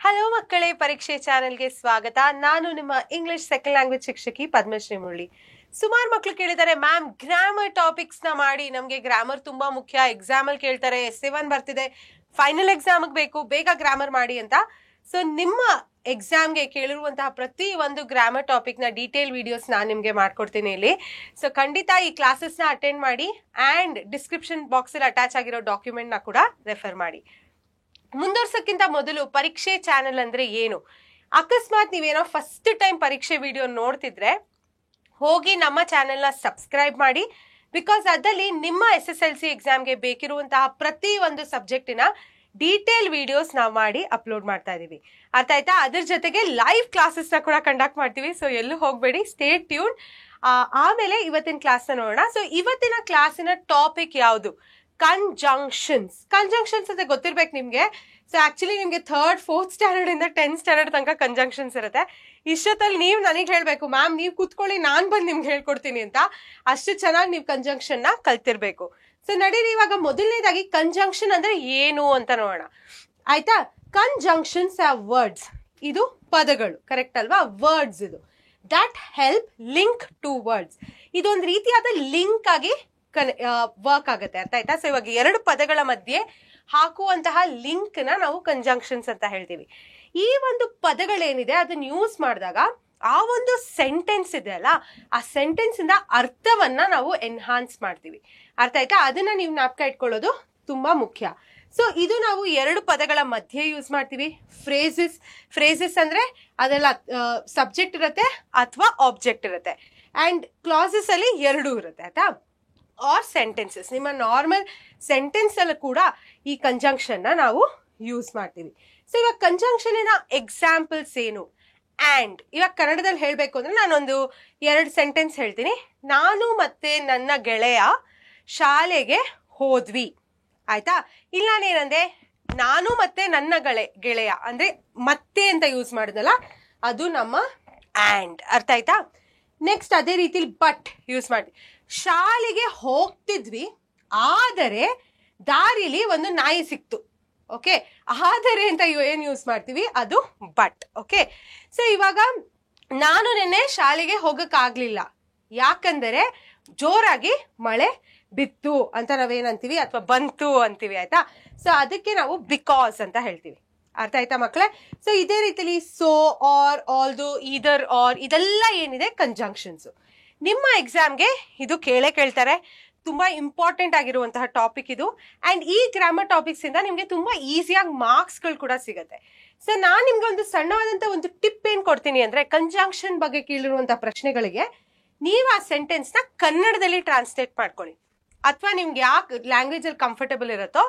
Hello ಮಕ್ಕಳೇ, ಪರೀಕ್ಷೆ ಚಾನೆಲ್ಗೆ ಸ್ವಾಗತ. ನಾನು ನಿಮ್ಮ ಇಂಗ್ಲಿಷ್ ಸೆಕೆಂಡ್ ಲ್ಯಾಂಗ್ವೇಜ್ ಶಿಕ್ಷಕಿ ಪದ್ಮಶ್ರೀ ಮುರಳಿ. ಸುಮಾರು ಮಕ್ಕಳು ಕೇಳಿದ್ದಾರೆ, ಮ್ಯಾಮ್ ಗ್ರಾಮರ್ ಟಾಪಿಕ್ಸ್ ನ ಮಾಡಿ, ನಮಗೆ ಗ್ರಾಮರ್ ತುಂಬಾ ಮುಖ್ಯ, ಎಕ್ಸಾಮ್ ಅಲ್ಲಿ ಕೇಳ್ತಾರೆ, S1 ಬರ್ತಿದೆ, ಫೈನಲ್ ಎಕ್ಸಾಮ್ ಬೇಕು, ಬೇಗ ಗ್ರಾಮರ್ ಮಾಡಿ ಅಂತ. ಸೊ ನಿಮ್ಮ ಎಕ್ಸಾಮ್ಗೆ ಕೇಳಿರುವಂತಹ ಪ್ರತಿ ಒಂದು ಗ್ರಾಮರ್ ಟಾಪಿಕ್ ನ ಡೀಟೇಲ್ ವಿಡಿಯೋಸ್ ನಾನು ನಿಮ್ಗೆ ಮಾಡ್ಕೊಡ್ತೀನಿ ಇಲ್ಲಿ. ಸೊ ಖಂಡಿತ ಈ ಕ್ಲಾಸಸ್ ನ ಅಟೆಂಡ್ ಮಾಡಿ ಅಂಡ್ ಡಿಸ್ಕ್ರಿಪ್ಷನ್ ಬಾಕ್ಸ್ ಅಲ್ಲಿ ಅಟ್ಯಾಚ್ ಆಗಿರೋ ಡಾಕ್ಯುಮೆಂಟ್ ನ ಕೂಡ ರೆಫರ್ ಮಾಡಿ. ಮುಂದುವರ್ಸಕ್ಕಿಂತ ಮೊದಲು ಪರೀಕ್ಷೆ ಚಾನೆಲ್ ಅಂದ್ರೆ ಏನು? ಅಕಸ್ಮಾತ್ ನೀವೇನೋ ಫಸ್ಟ್ ಟೈಮ್ ಪರೀಕ್ಷೆ ವಿಡಿಯೋ ನೋಡ್ತಿದ್ರೆ ಹೋಗಿ ನಮ್ಮ ಚಾನೆಲ್ನ ಸಬ್ಸ್ಕ್ರೈಬ್ ಮಾಡಿ. ಬಿಕಾಸ್ ಅದಲ್ಲಿ ನಿಮ್ಮ SSLC ಎಕ್ಸಾಮ್ಗೆ ಬೇಕಿರುವಂತಹ ಪ್ರತಿ ಒಂದು ಸಬ್ಜೆಕ್ಟಿನ ಡೀಟೇಲ್ ವಿಡಿಯೋಸ್ ನಾವು ಮಾಡಿ ಅಪ್ಲೋಡ್ ಮಾಡ್ತಾ ಇದೀವಿ. ಅರ್ಥ ಆಯ್ತಾ? ಅದ್ರ ಜೊತೆಗೆ ಲೈವ್ ಕ್ಲಾಸಸ್ ನ ಕೂಡ ಕಂಡಕ್ಟ್ ಮಾಡ್ತೀವಿ. ಸೊ ಎಲ್ಲೂ ಹೋಗ್ಬೇಡಿ, ಸ್ಟೇ ಟ್ಯೂನ್. ಆಮೇಲೆ ಇವತ್ತಿನ ಕ್ಲಾಸ್ ನ ನೋಡೋಣ. ಸೊ ಇವತ್ತಿನ ಕ್ಲಾಸಿನ ಟಾಪಿಕ್ ಯಾವುದು? ಕಂಜಂಕ್ಷನ್ಸ್. ಕಂಜಂಕ್ಷನ್ಸ್ ಅಂತ ಗೊತ್ತಿರ್ಬೇಕು ನಿಮ್ಗೆ. ಸೊ ಆಕ್ಚುಲಿ ನಿಮ್ಗೆ 3rd 4th ಸ್ಟ್ಯಾಂಡರ್ಡ್ ಇಂದ 10th ಸ್ಟ್ಯಾಂಡರ್ಡ್ ತನಕ ಕಂಜಂಕ್ಷನ್ಸ್ ಇರುತ್ತೆ. ಇಷ್ಟೊತ್ತಲ್ಲಿ ನೀವು ನನಗೆ ಹೇಳ್ಬೇಕು, ಮ್ಯಾಮ್ ನೀವು ಕೂತ್ಕೊಳ್ಳಿ, ನಾನ್ ಬಂದು ನಿಮ್ಗೆ ಹೇಳ್ಕೊಡ್ತೀನಿ ಅಂತ. ಅಷ್ಟು ಚೆನ್ನಾಗಿ ನೀವು ಕಂಜಂಕ್ಷನ್ ನ ಕಲ್ತಿರ್ಬೇಕು. ಸೊ ನಡೀರಿ, ಇವಾಗ ಮೊದಲನೇದಾಗಿ ಕಂಜಂಕ್ಷನ್ ಅಂದ್ರೆ ಏನು ಅಂತ ನೋಡೋಣ. ಆಯ್ತಾ? Conjunctions are words. ಇದು ಪದಗಳು, ಕರೆಕ್ಟ್ ಅಲ್ವಾ? ವರ್ಡ್ಸ್ ಇದು that help link to words. ಇದೊಂದು ರೀತಿಯಾದ ಲಿಂಕ್ ಆಗಿ ವರ್ಕ್ ಆಗುತ್ತೆ. ಅರ್ಥ ಆಯ್ತಾ? ಸೊ ಇವಾಗ ಎರಡು ಪದಗಳ ಮಧ್ಯೆ ಹಾಕುವಂತಹ ಲಿಂಕ್ ನ ನಾವು ಕಂಜಂಕ್ಷನ್ಸ್ ಅಂತ ಹೇಳ್ತೀವಿ. ಈ ಒಂದು ಪದಗಳೇನಿದೆ ಅದನ್ನ ಯೂಸ್ ಮಾಡಿದಾಗ ಆ ಒಂದು ಸೆಂಟೆನ್ಸ್ ಇದೆ ಅಲ್ಲ, ಆ ಸೆಂಟೆನ್ಸ್ ಇಂದ ಅರ್ಥವನ್ನ ನಾವು ಎನ್ಹಾನ್ಸ್ ಮಾಡ್ತೀವಿ. ಅರ್ಥ ಆಯ್ತಾ? ಅದನ್ನ ನೀವು ಜ್ಞಾಪಕ ಇಟ್ಕೊಳ್ಳೋದು ತುಂಬಾ ಮುಖ್ಯ. ಸೊ ಇದು ನಾವು ಎರಡು ಪದಗಳ ಮಧ್ಯೆ ಯೂಸ್ ಮಾಡ್ತೀವಿ. ಫ್ರೇಸಸ್ ಅಂದ್ರೆ ಅದೆಲ್ಲ ಸಬ್ಜೆಕ್ಟ್ ಇರುತ್ತೆ ಅಥವಾ ಆಬ್ಜೆಕ್ಟ್ ಇರುತ್ತೆ. ಅಂಡ್ ಕ್ಲಾಸಸ್ ಅಲ್ಲಿ ಎರಡೂ ಇರುತ್ತೆ. ಆಯ್ತಾ? Or sentences. ನಿಮ್ಮ ನಾರ್ಮಲ್ ಸೆಂಟೆನ್ಸ್ ಅಲ್ಲೂ ಕೂಡ ಈ ಕಂಜಂಕ್ಷನ್ ನ ನಾವು ಯೂಸ್ ಮಾಡ್ತೀವಿ. ಸೊ ಇವಾಗ ಕಂಜಂಕ್ಷನ್ ಎಕ್ಸಾಂಪಲ್ಸ್ ಏನು? ಅಂಡ್ ಇವಾಗ ಕನ್ನಡದಲ್ಲಿ ಹೇಳ್ಬೇಕು ಅಂದ್ರೆ ನಾನೊಂದು 2 ಸೆಂಟೆನ್ಸ್ ಹೇಳ್ತೀನಿ. ನಾನು ಮತ್ತೆ ನನ್ನ ಗೆಳೆಯ ಶಾಲೆಗೆ ಹೋದ್ವಿ. ಆಯ್ತಾ? ಇಲ್ಲ ನಾನೇನಂದೆ, ನಾನು ಮತ್ತೆ ನನ್ನ ಗೆಳೆಯ ಅಂದ್ರೆ ಮತ್ತೆ ಅಂತ ಯೂಸ್ ಮಾಡಿದ್ನಲ್ಲ, ಅದು ನಮ್ಮ ಅಂಡ್. ಅರ್ಥ ಆಯ್ತಾ? ನೆಕ್ಸ್ಟ್ ಅದೇ ರೀತಿಲಿ ಬಟ್ ಯೂಸ್ ಮಾಡ್ತೀವಿ. ಶಾಲೆಗೆ ಹೋಗ್ತಿದ್ವಿ, ಆದರೆ ದಾರಿಲಿ ಒಂದು ನಾಯಿ ಸಿಕ್ತು. ಓಕೆ, ಆದರೆ ಅಂತ ಏನ್ ಯೂಸ್ ಮಾಡ್ತೀವಿ? ಅದು ಬಟ್. ಓಕೆ, ಸೊ ಇವಾಗ ನಾನು ನೆನ್ನೆ ಶಾಲೆಗೆ ಹೋಗಕ್ಕಾಗ್ಲಿಲ್ಲ, ಯಾಕಂದರೆ ಜೋರಾಗಿ ಮಳೆ ಬಿತ್ತು ಅಂತ ನಾವೇನಂತೀವಿ, ಅಥವಾ ಬಂತು ಅಂತೀವಿ. ಆಯ್ತಾ? ಸೊ ಅದಕ್ಕೆ ನಾವು ಬಿಕಾಸ್ ಅಂತ ಹೇಳ್ತೀವಿ. ಅರ್ಥ ಆಯ್ತಾ ಮಕ್ಕಳೇ? ಸೊ ಇದೇ ರೀತಿಲಿ so, or, although, either, or, ಇದೆಲ್ಲ ಏನಿದೆ ಕಂಜಂಕ್ಷನ್ಸ್. ನಿಮ್ಮ ಎಕ್ಸಾಮ್ಗೆ ಇದು ಕೇಳ್ತಾರೆ. ತುಂಬಾ ಇಂಪಾರ್ಟೆಂಟ್ ಆಗಿರುವಂತಹ ಟಾಪಿಕ್ ಇದು. ಅಂಡ್ ಈ ಗ್ರಾಮರ್ ಟಾಪಿಕ್ಸ್ ಇಂದ ನಿಮ್ಗೆ ತುಂಬಾ ಈಸಿಯಾಗಿ ಮಾರ್ಕ್ಸ್ ಗಳು ಕೂಡ ಸಿಗುತ್ತೆ. ಸೊ ನಾನ್ ನಿಮ್ಗೆ ಒಂದು ಸಣ್ಣವಾದಂತ ಒಂದು ಟಿಪ್ ಏನ್ ಕೊಡ್ತೀನಿ ಅಂದ್ರೆ, ಕಂಜಂಕ್ಷನ್ ಬಗ್ಗೆ ಕೇಳಿರುವಂತಹ ಪ್ರಶ್ನೆಗಳಿಗೆ ನೀವು ಆ ಸೆಂಟೆನ್ಸ್ ನ ಕನ್ನಡದಲ್ಲಿ ಟ್ರಾನ್ಸ್ಲೇಟ್ ಮಾಡ್ಕೊಳ್ಳಿ, ಅಥವಾ ನಿಮ್ಗೆ ಯಾವ ಲ್ಯಾಂಗ್ವೇಜ್ ಅಲ್ಲಿ ಕಂಫರ್ಟಬಲ್ ಇರುತ್ತೋ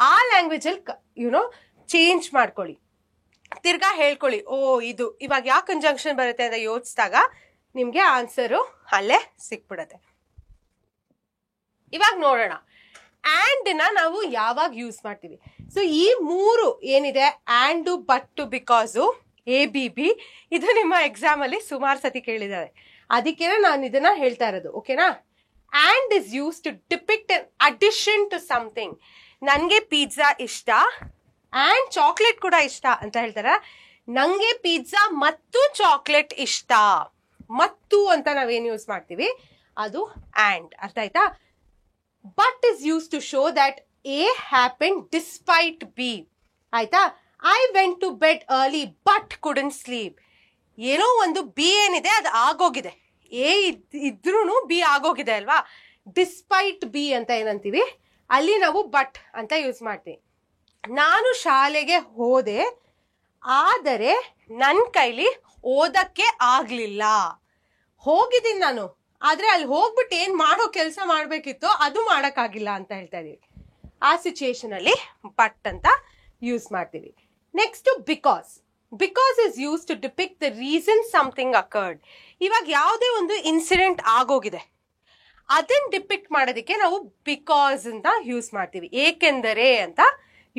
ಆ ಲ್ಯಾಂಗ್ವೇಜ್ ಅಲ್ಲಿ ಚೇಂಜ್ ಮಾಡ್ಕೊಳ್ಳಿ. ತಿರ್ಗಾ ಹೇಳ್ಕೊಳ್ಳಿ, ಓ ಇದು ಇವಾಗ ಯಾವ ಕಂಜಂಕ್ಷನ್ ಬರುತ್ತೆ ಅಂತ ಯೋಚಿಸಿದಾಗ ನಿಮ್ಗೆ ಆನ್ಸರು ಅಲ್ಲೇ ಸಿಕ್ಬಿಡತ್ತೆ. ಇವಾಗ ನೋಡೋಣ, ಆ್ಯಂಡ್ ನ ನಾವು ಯಾವಾಗ ಯೂಸ್ ಮಾಡ್ತೀವಿ. ಸೊ ಈ 3 ಏನಿದೆ, ಆ್ಯಂಡ್, ಬಟ್, ಬಿಕಾಸು, ABB, ಇದು ನಿಮ್ಮ ಎಕ್ಸಾಮ್ ಅಲ್ಲಿ ಸುಮಾರು ಸತಿ ಕೇಳಿದ್ದಾರೆ. ಅದಕ್ಕೇನೆ ನಾನು ಇದನ್ನ ಹೇಳ್ತಾ ಇರೋದು. ಓಕೆನಾ? And is used to depict an addition to something. ನನಗೆ ಪಿಜ್ಜಾ ಇಷ್ಟ ಆ್ಯಂಡ್ ಚಾಕ್ಲೇಟ್ ಕೂಡ ಇಷ್ಟ ಅಂತ ಹೇಳ್ತಾರೆ. ನಂಗೆ ಪಿಜ್ಜಾ ಮತ್ತು ಚಾಕ್ಲೇಟ್ ಇಷ್ಟ. ಮತ್ತು ಅಂತ ನಾವೇನು ಯೂಸ್ ಮಾಡ್ತೀವಿ? ಅದು ಆ್ಯಂಡ್. ಅರ್ಥ ಆಯ್ತಾ? But is used to show that A happened despite B. ಆಯ್ತಾ? I went to bed early but couldn't sleep. ಏನೋ ಒಂದು B ಏನಿದೆ ಅದು ಆಗೋಗಿದೆ, A ಇದ್ರೂ B ಆಗೋಗಿದೆ ಅಲ್ವಾ? ಡಿಸ್ಪೈಟ್ B ಅಂತ ಏನಂತೀವಿ, ಅಲ್ಲಿ ನಾವು ಬಟ್ ಅಂತ ಯೂಸ್ ಮಾಡ್ತೀವಿ. ನಾನು ಶಾಲೆಗೆ ಹೋದೆ, ಆದರೆ ನನ್ನ ಕೈಲಿ ಓದಕ್ಕೆ ಆಗ್ಲಿಲ್ಲ. ಹೋಗಿದ್ದೀನಿ ನಾನು, ಆದ್ರೆ ಅಲ್ಲಿ ಹೋಗ್ಬಿಟ್ಟು ಏನ್ ಮಾಡೋ ಕೆಲಸ ಮಾಡ್ಬೇಕಿತ್ತು ಅದು ಮಾಡಕ್ಕಾಗಿಲ್ಲ ಅಂತ ಹೇಳ್ತಾ ಇದೀವಿ. ಆ ಸಿಚುಯೇಷನ್ ಅಲ್ಲಿ ಬಟ್ ಅಂತ ಯೂಸ್ ಮಾಡ್ತೀವಿ. Next because. Because is used to depict the reason something occurred. ಇವಾಗ ಯಾವುದೇ ಒಂದು ಇನ್ಸಿಡೆಂಟ್ ಆಗೋಗಿದೆ, ಅದನ್ನ ಡಿಪಿಕ್ಟ್ ಮಾಡೋದಕ್ಕೆ ನಾವು ಬಿಕಾಸ್ ಅಂತ ಯೂಸ್ ಮಾಡ್ತೀವಿ. ಏಕೆಂದರೆ ಅಂತ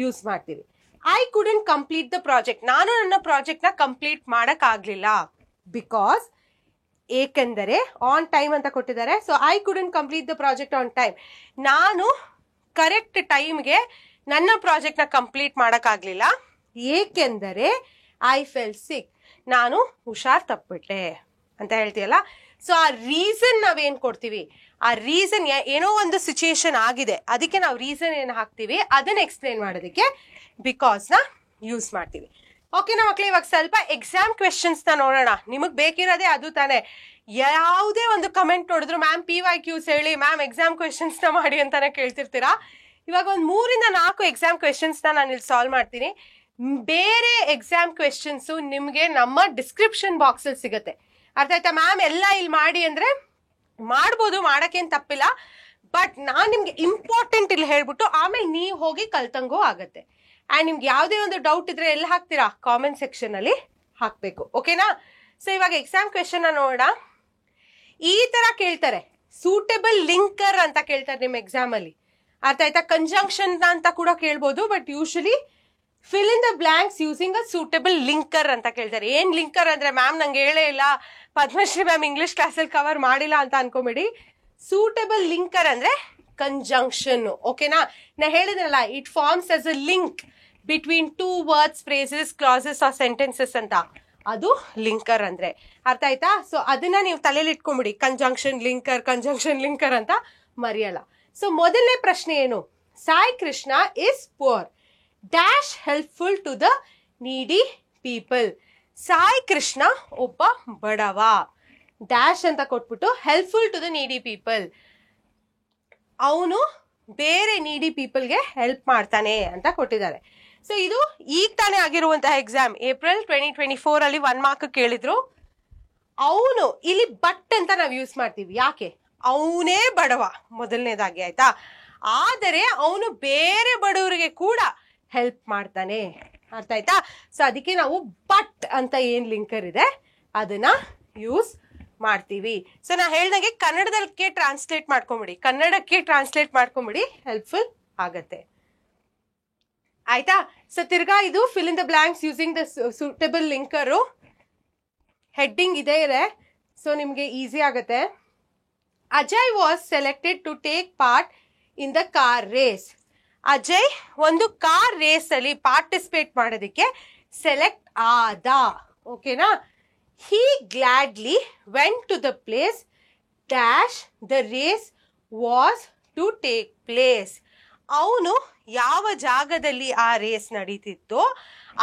ಯೂಸ್ ಮಾಡ್ತೀವಿ. I couldn't complete the project. ನಾನು ನನ್ನ ಪ್ರಾಜೆಕ್ಟ್ ನ ಕಂಪ್ಲೀಟ್ ಮಾಡಕ್ ಆಗ್ಲಿಲ್ಲ. ಬಿಕಾಸ್, ಏಕೆಂದರೆ, ಆನ್ ಟೈಮ್ ಅಂತ ಕೊಟ್ಟಿದ್ದಾರೆ. So I couldn't complete the project on time. ನಾನು ಕರೆಕ್ಟ್ ಟೈಮ್ಗೆ ನನ್ನ ಪ್ರಾಜೆಕ್ಟ್ ನ ಕಂಪ್ಲೀಟ್ ಮಾಡಕ್ ಆಗ್ಲಿಲ್ಲ. ಏಕೆಂದರೆ ಐ ಫೆಲ್ ಸಿಕ್, ನಾನು ಹುಷಾರ್ ತಪ್ಪಿಟ್ಟೆ ಅಂತ ಹೇಳ್ತೀಯಲ್ಲ. ಸೊ ಆ ರೀಸನ್ ನಾವೇನ್ ಕೊಡ್ತೀವಿ, ಆ ರೀಸನ್ ಏನೋ ಒಂದು ಸಿಚುಯೇಷನ್ ಆಗಿದೆ, ಅದಕ್ಕೆ ನಾವು ರೀಸನ್ ಏನು ಹಾಕ್ತೀವಿ ಅದನ್ನ ಎಕ್ಸ್ಪ್ಲೇನ್ ಮಾಡೋದಕ್ಕೆ ಬಿಕಾಸ್ ನ ಯೂಸ್ ಮಾಡ್ತೀವಿ. ಓಕೆನಾ ಮಕ್ಳು, ಇವಾಗ ಸ್ವಲ್ಪ ಎಕ್ಸಾಮ್ ಕ್ವೆಶನ್ಸ್ ನ ನೋಡೋಣ. ನಿಮಗ್ ಬೇಕಿರೋದೇ ಅದು ತಾನೆ. ಯಾವುದೇ ಒಂದು ಕಮೆಂಟ್ ನೋಡಿದ್ರು ಮ್ಯಾಮ್ PYQs ಹೇಳಿ, ಮ್ಯಾಮ್ ಎಕ್ಸಾಮ್ ಕ್ವೆಶನ್ಸ್ ನ ಮಾಡಿ ಅಂತಾನೆ ಕೇಳ್ತಿರ್ತೀರಾ. ಇವಾಗ ಒಂದು 3 ಇಂದ 4 ಎಕ್ಸಾಮ್ ಕ್ವೆಶನ್ಸ್ ನ ನಾನು ಇಲ್ಲಿ ಸಾಲ್ವ್ ಮಾಡ್ತೀನಿ. ಬೇರೆ ಎಕ್ಸಾಮ್ ಕ್ವೆಶನ್ಸ್ ನಿಮ್ಗೆ ನಮ್ಮ ಡಿಸ್ಕ್ರಿಪ್ಷನ್ ಬಾಕ್ಸ್ ಅಲ್ಲಿ ಸಿಗುತ್ತೆ. ಅರ್ಥ ಆಯ್ತಾ? ಮ್ಯಾಮ್ ಎಲ್ಲ ಇಲ್ಲಿ ಮಾಡಿ ಅಂದ್ರೆ ಮಾಡ್ಬೋದು, ಮಾಡಕ್ಕೇನ್ ತಪ್ಪಿಲ್ಲ. ಬಟ್ ನಾನ್ ನಿಮ್ಗೆ ಇಂಪಾರ್ಟೆಂಟ್ ಇಲ್ಲಿ ಹೇಳ್ಬಿಟ್ಟು ಆಮೇಲೆ ನೀವು ಹೋಗಿ ಕಲ್ತಂಗೂ ಆಗತ್ತೆ. ಅಂಡ್ ನಿಮ್ಗೆ ಯಾವುದೇ ಒಂದು ಡೌಟ್ ಇದ್ರೆ ಎಲ್ಲಿ ಹಾಕ್ತೀರಾ? ಕಾಮೆಂಟ್ ಸೆಕ್ಷನ್ ಅಲ್ಲಿ ಹಾಕ್ಬೇಕು. ಓಕೆನಾ? ಸೊ ಇವಾಗ ಎಕ್ಸಾಮ್ ಕ್ವೆಶನ್ ನೋಡೋಣ. ಈ ತರ ಕೇಳ್ತಾರೆ, ಸೂಟೇಬಲ್ ಲಿಂಕರ್ ಅಂತ ಕೇಳ್ತಾರೆ ನಿಮ್ಮ ಎಕ್ಸಾಮ್ ಅಲ್ಲಿ. ಅರ್ಥ ಆಯ್ತಾ? ಕಂಜಂಕ್ಷನ್ ಅಂತ ಕೂಡ ಕೇಳ್ಬೋದು, but usually fill in the blanks using a suitable linker ಅಂತ ಕೇಳ್ತಾರೆ. ಏನ್ ಲಿಂಕರ್ ಅಂದ್ರೆ ಮ್ಯಾಮ್ ನಂಗೆ ಹೇಳೇ ಇಲ್ಲ, ಪದ್ಮಶ್ರೀ ಮ್ಯಾಮ್ ಇಂಗ್ಲಿಷ್ ಕ್ಲಾಸಲ್ಲಿ ಕವರ್ ಮಾಡಿಲ್ಲ ಅಂತ ಅನ್ಕೊಂಬೇಡಿ. ಸೂಟೇಬಲ್ ಲಿಂಕರ್ ಅಂದ್ರೆ ಕಂಜಂಕ್ಷನ್. ಓಕೆನಾ? ನಾ ಹೇಳಿದ್ರಲ್ಲ, it forms as a link between 2 words, phrases, clauses or sentences ಅಂತ. ಅದು ಲಿಂಕರ್ ಅಂದ್ರೆ. ಅರ್ಥ ಆಯ್ತಾ? ಸೊ ಅದನ್ನ ನೀವು ತಲೆಯಲ್ಲಿ ಇಟ್ಕೊಂಬಿಡಿ, ಕಂಜಂಕ್ಷನ್ ಲಿಂಕರ್ ಅಂತ ಮರೆಯಲ್ಲ. ಸೊ ಮೊದಲನೇ ಪ್ರಶ್ನೆ ಏನು? Sai Krishna is poor dash helpful to the needy people. Sai Krishna ಒಬ್ಬ ಬಡವ, ಡ್ಯಾಶ್ ಅಂತ ಕೊಟ್ಬಿಟ್ಟು helpful to the needy people, ಅವನು ಬೇರೆ ನೀಡಿ ಪೀಪಲ್ಗೆ ಹೆಲ್ಪ್ ಮಾಡ್ತಾನೆ ಅಂತ ಕೊಟ್ಟಿದ್ದಾರೆ. ಸೊ ಇದು ಈಗ ತಾನೇ ಆಗಿರುವಂತಹ ಎಕ್ಸಾಮ್, ಏಪ್ರಿಲ್ 2024 ಅಲ್ಲಿ 1 ಮಾರ್ಕ್ ಕೇಳಿದ್ರು. ಅವನು ಇಲ್ಲಿ ಬಟ್ ಅಂತ ನಾವು ಯೂಸ್ ಮಾಡ್ತೀವಿ. ಯಾಕೆ? ಅವನೇ ಬಡವ ಮೊದಲನೇದಾಗಿ, ಆಯ್ತಾ? ಆದರೆ ಅವನು ಬೇರೆ ಬಡವರಿಗೆ ಕೂಡ ಹೆಲ್ಪ್ ಮಾಡ್ತಾನೆ. ಅರ್ಥ ಆಯ್ತಾ? ಸೊ ಅದಕ್ಕೆ ನಾವು ಬಟ್ ಅಂತ ಏನ್ ಲಿಂಕರ್ ಇದೆ ಅದನ್ನ ಯೂಸ್ ಮಾಡ್ತೀವಿ. ಸೊ ನಾ ಹೇಳ್ದಂಗೆ ಕನ್ನಡಕ್ಕೆ ಟ್ರಾನ್ಸ್ಲೇಟ್ ಮಾಡ್ಕೊಂಬಿಡಿ, ಹೆಲ್ಪ್ಫುಲ್ ಆಗತ್ತೆ. ಆಯ್ತಾ? ಸೊ ತಿರ್ಗಾ ಇದು fill in the blanks using the suitable linker heading ಇದೆ. ಸೊ ನಿಮ್ಗೆ ಈಸಿ ಆಗತ್ತೆ. Ajay was selected to take part in the car race. Ajay ಒಂದು ಕಾರ್ ರೇಸ್ ಅಲ್ಲಿ ಪಾರ್ಟಿಸಿಪೇಟ್ ಮಾಡೋದಕ್ಕೆ ಸೆಲೆಕ್ಟ್ ಆದ. ಓಕೆನಾ? he gladly went to the place dash the race was to take place. ಅವನು ಯಾವ ಜಾಗದಲ್ಲಿ ಆ ರೇಸ್ ನಡೀತಿತ್ತೋ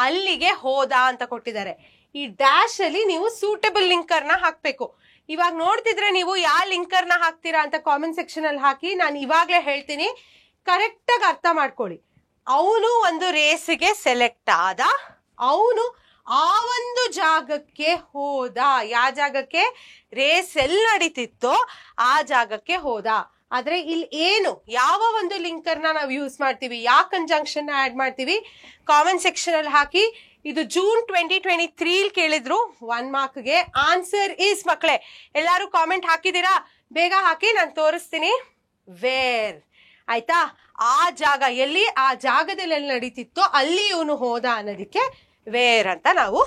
ಅಲ್ಲಿಗೆ ಹೋದ ಅಂತ ಕೊಟ್ಟಿದ್ದಾರೆ. ಈ ಡ್ಯಾಶ್ ಅಲ್ಲಿ ನೀವು ಸೂಟೇಬಲ್ ಲಿಂಕರ್ನ ಹಾಕ್ಬೇಕು. ಇವಾಗ ನೋಡ್ತಿದ್ರೆ ನೀವು ಯಾವ ಲಿಂಕರ್ನ ಹಾಕ್ತೀರಾ ಅಂತ ಕಾಮೆಂಟ್ ಸೆಕ್ಷನ್ ಅಲ್ಲಿ ಹಾಕಿ. ನಾನು ಇವಾಗ್ಲೇ ಹೇಳ್ತೀನಿ, ಕರೆಕ್ಟ್ ಆಗಿ ಅರ್ಥ ಮಾಡ್ಕೊಳ್ಳಿ. ಅವನು ಒಂದು ರೇಸ್ಗೆ ಸೆಲೆಕ್ಟ್ ಆದ, ಅವನು ಆ ಒಂದು ಜಾಗಕ್ಕೆ ಹೋದ. ಯಾವ ಜಾಗಕ್ಕೆ? ರೇಸ್ ಎಲ್ಲಿ ನಡೀತಿತ್ತೋ ಆ ಜಾಗಕ್ಕೆ ಹೋದ. ಆದ್ರೆ ಇಲ್ಲಿ ಏನು, ಯಾವ ಒಂದು ಲಿಂಕರ್ನ ನಾವು ಯೂಸ್ ಮಾಡ್ತೀವಿ, ಯಾವ ಕಂಜಂಕ್ಷನ್ ಆಡ್ ಮಾಡ್ತೀವಿ, ಕಾಮೆಂಟ್ ಸೆಕ್ಷನ್ ಅಲ್ಲಿ ಹಾಕಿ. ಇದು ಜೂನ್ 2023 ಕೇಳಿದ್ರು 1 ಮಾರ್ಕ್ಗೆ. ಆನ್ಸರ್ ಈಸ್, ಮಕ್ಕಳೇ ಎಲ್ಲಾರು ಕಾಮೆಂಟ್ ಹಾಕಿದೀರಾ? ಬೇಗ ಹಾಕಿ, ನಾನು ತೋರಿಸ್ತೀನಿ. ವೇರ್. ಆಯ್ತಾ? ಆ ಜಾಗ ಎಲ್ಲಿ, ಆ ಜಾಗದಲ್ಲಿ ಎಲ್ಲಿ ನಡೀತಿತ್ತೋ ಅಲ್ಲಿ ಇವನು ಹೋದ ಅನ್ನೋದಕ್ಕೆ ವೇರ್ ಅಂತ ನಾವು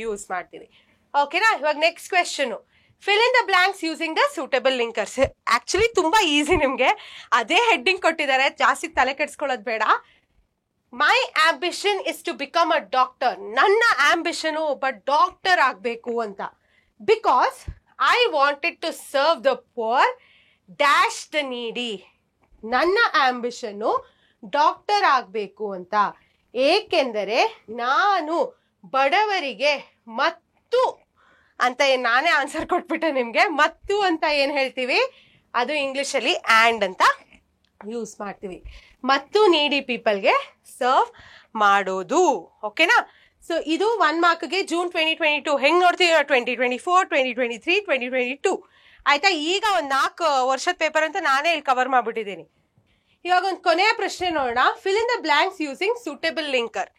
ಯೂಸ್ ಮಾಡ್ತೀವಿ. ಓಕೆನಾ? ಇವಾಗ next question, fill in the blanks using the suitable linkers. Actually ತುಂಬಾ ಈಸಿ, ನಿಮ್ಗೆ ಅದೇ ಹೆಡ್ಡಿಂಗ್ ಕೊಟ್ಟಿದ್ದಾರೆ, ಜಾಸ್ತಿ ತಲೆ ಕೆಡ್ಸ್ಕೊಳ್ಳೋದು ಬೇಡ. My ambition is to become a doctor. ನನ್ನ ಆಂಬಿಷನ್ ಒಬ್ಬ ಡಾಕ್ಟರ್ ಆಗ್ಬೇಕು ಅಂತ. Because I wanted to serve the poor dash the needy. ನನ್ನ ಆಂಬಿಷನ್ ಡಾಕ್ಟರ್ ಆಗ್ಬೇಕು ಅಂತ, ಏಕೆಂದರೆ ನಾನು ಬಡವರಿಗೆ ಮತ್ತು ಅಂತ ನಾನೇ ಆನ್ಸರ್ ಕೊಟ್ಬಿಟ್ಟೆ ನಿಮ್ಗೆ. ಮತ್ತು ಅಂತ ಏನ್ ಹೇಳ್ತೀವಿ, ಅದು ಇಂಗ್ಲಿಷ್ ಅಲ್ಲಿ ಆ್ಯಂಡ್ ಅಂತ ಯೂಸ್ ಮಾಡ್ತೀವಿ. ಮತ್ತು ನೀಡಿ ಪೀಪಲ್ಗೆ ಸರ್ವ್ ಮಾಡೋದು. ಓಕೆನಾ? ಸೊ ಇದು 1 ಮಾರ್ಕ್ಗೆ ಜೂನ್ 2022. ಹೆಂಗ್ ನೋಡ್ತೀವಿ? 2024, 2023, 2022. ಆಯ್ತಾ? ಈಗ ಒಂದು 4 ವರ್ಷದ ಪೇಪರ್ ಅಂತ ನಾನೇ ಇಲ್ಲಿ ಕವರ್ ಮಾಡ್ಬಿಟ್ಟಿದ್ದೀನಿ. ಇವಾಗ ಒಂದು ಕೊನೆಯ ಪ್ರಶ್ನೆ ನೋಡೋಣ. Fill in the blanks using suitable linker.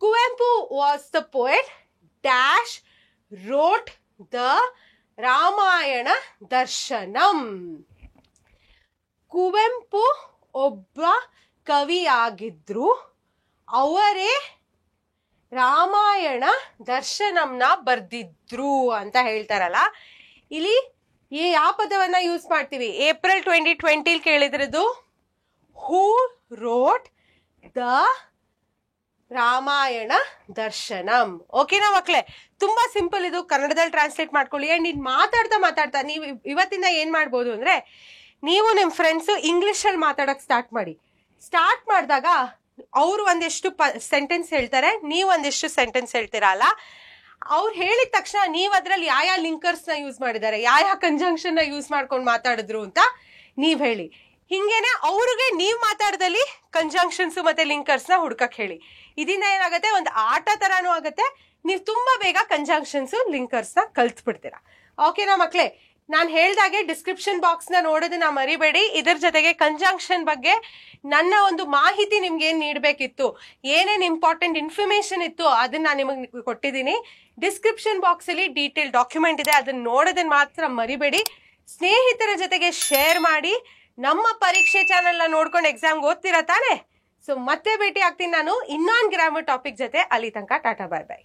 Kuvempu was the poet dash wrote the Ramayana Darshanam. Kuvempu ಒಬ್ಬ ಕವಿಯಾಗಿದ್ರು, ಅವರೇ ರಾಮಾಯಣ ದರ್ಶನಂನ ಬರ್ದಿದ್ರು ಅಂತ ಹೇಳ್ತಾರಲ್ಲ. ಇಲ್ಲಿ ಯಾವ ಪದವನ್ನ ಯೂಸ್ ಮಾಡ್ತೀವಿ? ಏಪ್ರಿಲ್ 2020 ಕೇಳಿದ್ರದು who wrote the Ramayana Darshanam. ಓಕೆನಾ ಮಕ್ಳೇ? ತುಂಬಾ ಸಿಂಪಲ್ ಇದು, ಕನ್ನಡದಲ್ಲಿ ಟ್ರಾನ್ಸ್ಲೇಟ್ ಮಾಡ್ಕೊಳ್ಳಿ. ಅಂಡ್ ಇನ್ ಮಾತಾಡ್ತಾ ನೀವು ಇವತ್ತಿಂದ ಏನ್ ಮಾಡ್ಬೋದು ಅಂದ್ರೆ, ನೀವು ನಿಮ್ ಫ್ರೆಂಡ್ಸ್ ಇಂಗ್ಲಿಷ್ ಅಲ್ಲಿ ಮಾತಾಡಕ್ ಸ್ಟಾರ್ಟ್ ಮಾಡಿ. ಸ್ಟಾರ್ಟ್ ಮಾಡಿದಾಗ ಅವ್ರು ಒಂದಿಷ್ಟು ಸೆಂಟೆನ್ಸ್ ಹೇಳ್ತಾರೆ, ನೀವು ಒಂದಿಷ್ಟು ಸೆಂಟೆನ್ಸ್ ಹೇಳ್ತೀರಾ ಅಲ್ಲ, ಅವ್ರು ಹೇಳಿದ ತಕ್ಷಣ ನೀವ್ ಅದ್ರಲ್ಲಿ ಯಾವ ಲಿಂಕರ್ಸ್ ನ ಯೂಸ್ ಮಾಡಿದ್ದಾರೆ, ಯಾವ ಕಂಜಂಕ್ಷನ್ ನ ಯೂಸ್ ಮಾಡ್ಕೊಂಡು ಮಾತಾಡಿದ್ರು ಅಂತ ನೀವ್ ಹೇಳಿ. ಹಿಂಗೇನೆ ಅವ್ರಿಗೆ ನೀವ್ ಮಾತಾಡದಲ್ಲಿ ಕಂಜಂಕ್ಷನ್ಸ್ ಮತ್ತೆ ಲಿಂಕರ್ಸ್ ನ ಹುಡ್ಕಕ್ ಹೇಳಿ. ಇದರಿಂದ ಏನಾಗುತ್ತೆ, ಒಂದು ಆಟ ತರಾನು ಆಗುತ್ತೆ. ನೀವು ತುಂಬಾ ಬೇಗ ಕಂಜಂಕ್ಷನ್ಸ್ ಲಿಂಕರ್ಸ್ ನ ಕಲ್ತ್ ಬಿಡ್ತೀರಾ. ಓಕೆನಾ ಮಕ್ಳೇ? ನಾನು ಹೇಳ್ದಾಗೆ ಡಿಸ್ಕ್ರಿಪ್ಷನ್ ಬಾಕ್ಸ್ ನ ನೋಡೋದನ್ನ ಮರಿಬೇಡಿ. ಇದ್ರ ಜೊತೆಗೆ ಕಂಜಂಕ್ಷನ್ ಬಗ್ಗೆ ನನ್ನ ಒಂದು ಮಾಹಿತಿ ನಿಮ್ಗೆ ಏನ್ ನೀಡಬೇಕಿತ್ತು, ಏನೇನ್ ಇಂಪಾರ್ಟೆಂಟ್ ಇನ್ಫಾರ್ಮೇಶನ್ ಇತ್ತು, ಅದನ್ನ ನಾನು ನಿಮಗೆ ಕೊಟ್ಟಿದ್ದೀನಿ. ಡಿಸ್ಕ್ರಿಪ್ಷನ್ ಬಾಕ್ಸ್ ಅಲ್ಲಿ ಡೀಟೇಲ್ ಡಾಕ್ಯುಮೆಂಟ್ ಇದೆ, ಅದನ್ನ ನೋಡೋದನ್ನ ಮಾತ್ರ ಮರಿಬೇಡಿ. ಸ್ನೇಹಿತರ ಜೊತೆಗೆ ಶೇರ್ ಮಾಡಿ. ನಮ್ಮ ಪರೀಕ್ಷೆ ಚಾನೆಲ್ ನ ನೋಡ್ಕೊಂಡು ಎಕ್ಸಾಮ್ಗೆ ಓದ್ತೀರಾ ತಾನೆ? ಸೊ ಮತ್ತೆ ಭೇಟಿ ಆಗ್ತೀನಿ ನಾನು ಇನ್ನೊಂದು ಗ್ರಾಮರ್ ಟಾಪಿಕ್ ಜೊತೆ. ಅಲ್ಲಿ ತನಕ ಟಾಟಾ, ಬಾಯ್ ಬಾಯ್.